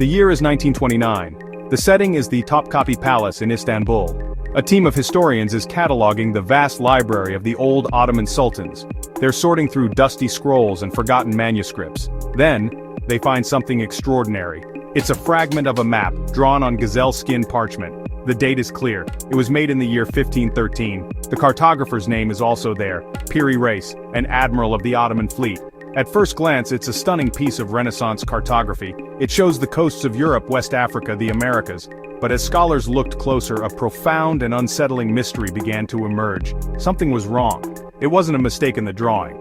The year is 1929. The setting is the Topkapi Palace in Istanbul. A team of historians is cataloging the vast library of the old Ottoman sultans. They're sorting through dusty scrolls and forgotten manuscripts. Then, they find something extraordinary. It's a fragment of a map, drawn on gazelle skin parchment. The date is clear. It was made in the year 1513. The cartographer's name is also there, Piri Reis, an admiral of the Ottoman fleet. At first glance, it's a stunning piece of Renaissance cartography. It shows the coasts of Europe, West Africa, the Americas. But as scholars looked closer, a profound and unsettling mystery began to emerge. Something was wrong. It wasn't a mistake in the drawing.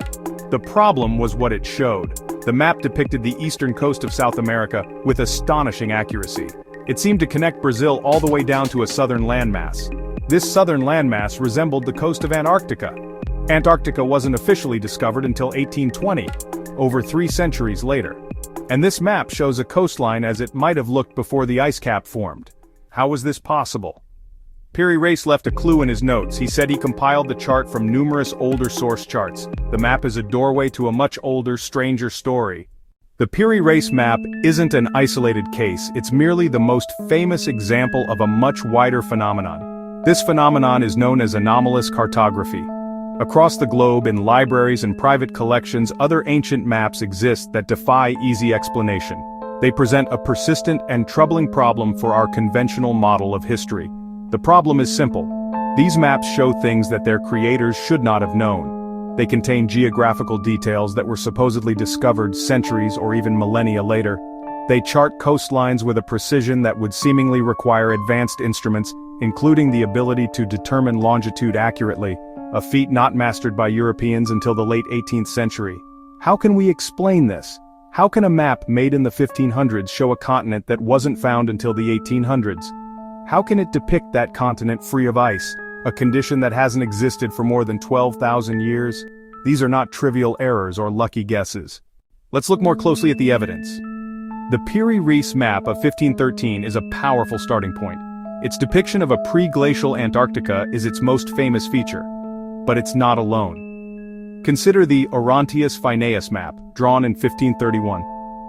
The problem was what it showed. The map depicted the eastern coast of South America with astonishing accuracy. It seemed to connect Brazil all the way down to a southern landmass. This southern landmass resembled the coast of Antarctica. Antarctica wasn't officially discovered until 1820, over 3 centuries later. And this map shows a coastline as it might have looked before the ice cap formed. How was this possible? Piri Reis left a clue in his notes. He said he compiled the chart from numerous older source charts. The map is a doorway to a much older, stranger story. The Piri Reis Map isn't an isolated case, it's merely the most famous example of a much wider phenomenon. This phenomenon is known as anomalous cartography. Across the globe, in libraries and private collections, other ancient maps exist that defy easy explanation. They present a persistent and troubling problem for our conventional model of history. The problem is simple. These maps show things that their creators should not have known. They contain geographical details that were supposedly discovered centuries or even millennia later. They chart coastlines with a precision that would seemingly require advanced instruments, including the ability to determine longitude accurately, a feat not mastered by Europeans until the late 18th century. How can we explain this? How can a map made in the 1500s show a continent that wasn't found until the 1800s? How can it depict that continent free of ice, a condition that hasn't existed for more than 12,000 years? These are not trivial errors or lucky guesses. Let's look more closely at the evidence. The Piri Reis Map of 1513 is a powerful starting point. Its depiction of a pre-glacial Antarctica is its most famous feature. But it's not alone. Consider the Orontius Phineus map, drawn in 1531.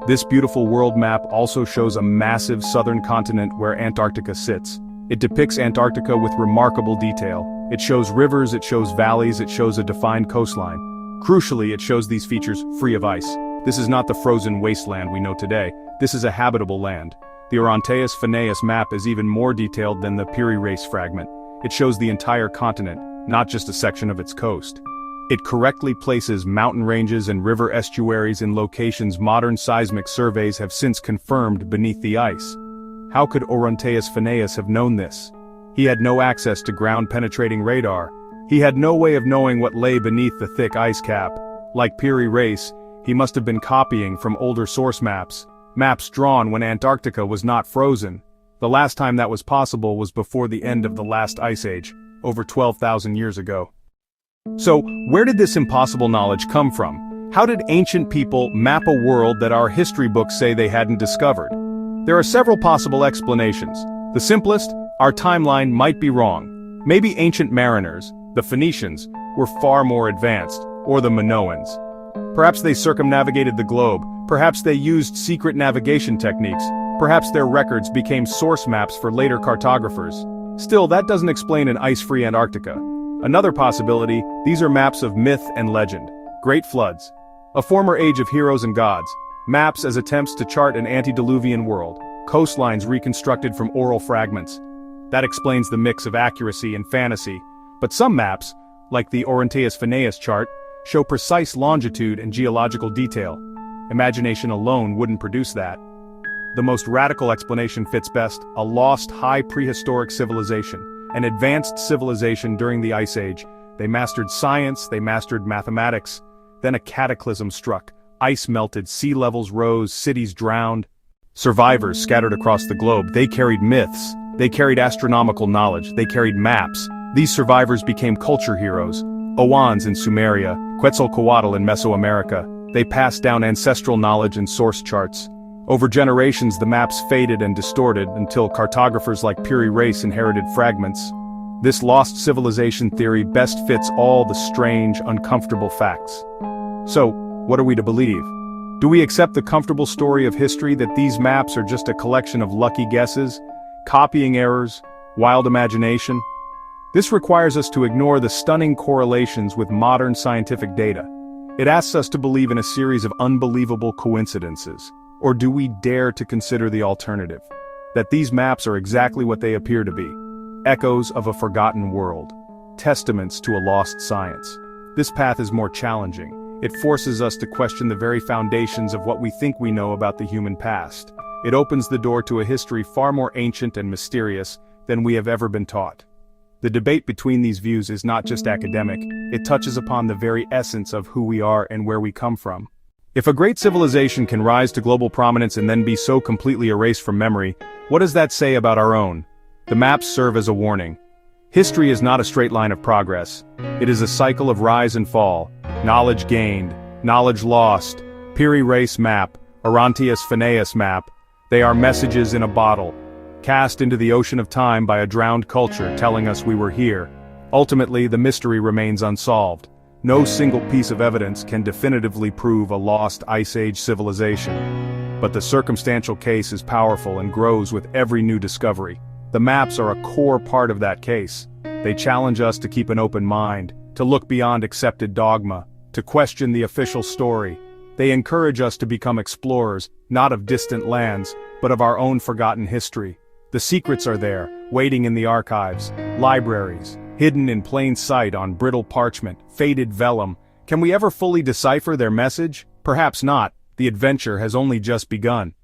This beautiful world map also shows a massive southern continent where Antarctica sits. It depicts Antarctica with remarkable detail. It shows rivers, it shows valleys, it shows a defined coastline. Crucially, it shows these features free of ice. This is not the frozen wasteland we know today. This is a habitable land. The Orontius Phineus map is even more detailed than the Piri Reis fragment. It shows the entire continent, not just a section of its coast. It correctly places mountain ranges and river estuaries in locations modern seismic surveys have since confirmed beneath the ice. How could Orontius Phineus have known this? He had no access to ground-penetrating radar. He had no way of knowing what lay beneath the thick ice cap. Like Piri Reis, he must have been copying from older source maps drawn when Antarctica was not frozen. The last time that was possible was before the end of the last ice age, over 12,000 years ago. So, where did this impossible knowledge come from? How did ancient people map a world that our history books say they hadn't discovered? There are several possible explanations. The simplest, our timeline might be wrong. Maybe ancient mariners, the Phoenicians, were far more advanced, or the Minoans. Perhaps they circumnavigated the globe, perhaps they used secret navigation techniques, perhaps their records became source maps for later cartographers. Still, that doesn't explain an ice-free Antarctica. Another possibility, these are maps of myth and legend. Great floods. A former age of heroes and gods. Maps as attempts to chart an antediluvian world. Coastlines reconstructed from oral fragments. That explains the mix of accuracy and fantasy. But some maps, like the Orontius Phineus chart, show precise longitude and geological detail. Imagination alone wouldn't produce that. The most radical explanation fits best: a lost high prehistoric civilization. An advanced civilization during the Ice Age. They mastered science, they mastered mathematics. Then a cataclysm struck. Ice melted, sea levels rose, cities drowned. Survivors scattered across the globe, they carried myths. They carried astronomical knowledge, they carried maps. These survivors became culture heroes. Owans in Sumeria, Quetzalcoatl in Mesoamerica. They passed down ancestral knowledge and source charts. Over generations, the maps faded and distorted until cartographers like Piri Reis inherited fragments. This lost civilization theory best fits all the strange, uncomfortable facts. So, what are we to believe? Do we accept the comfortable story of history that these maps are just a collection of lucky guesses, copying errors, wild imagination? This requires us to ignore the stunning correlations with modern scientific data. It asks us to believe in a series of unbelievable coincidences. Or do we dare to consider the alternative? That these maps are exactly what they appear to be. Echoes of a forgotten world. Testaments to a lost science. This path is more challenging. It forces us to question the very foundations of what we think we know about the human past. It opens the door to a history far more ancient and mysterious than we have ever been taught. The debate between these views is not just academic, it touches upon the very essence of who we are and where we come from. If a great civilization can rise to global prominence and then be so completely erased from memory, what does that say about our own? The maps serve as a warning. History is not a straight line of progress. It is a cycle of rise and fall, knowledge gained, knowledge lost. Piri Reis Map, Phineas Map, they are messages in a bottle, cast into the ocean of time by a drowned culture telling us we were here. Ultimately, the mystery remains unsolved. No single piece of evidence can definitively prove a lost Ice Age civilization. But the circumstantial case is powerful and grows with every new discovery. The maps are a core part of that case. They challenge us to keep an open mind, to look beyond accepted dogma, to question the official story. They encourage us to become explorers, not of distant lands, but of our own forgotten history. The secrets are there, waiting in the archives, libraries, hidden in plain sight on brittle parchment, faded vellum. Can we ever fully decipher their message? Perhaps not. The adventure has only just begun.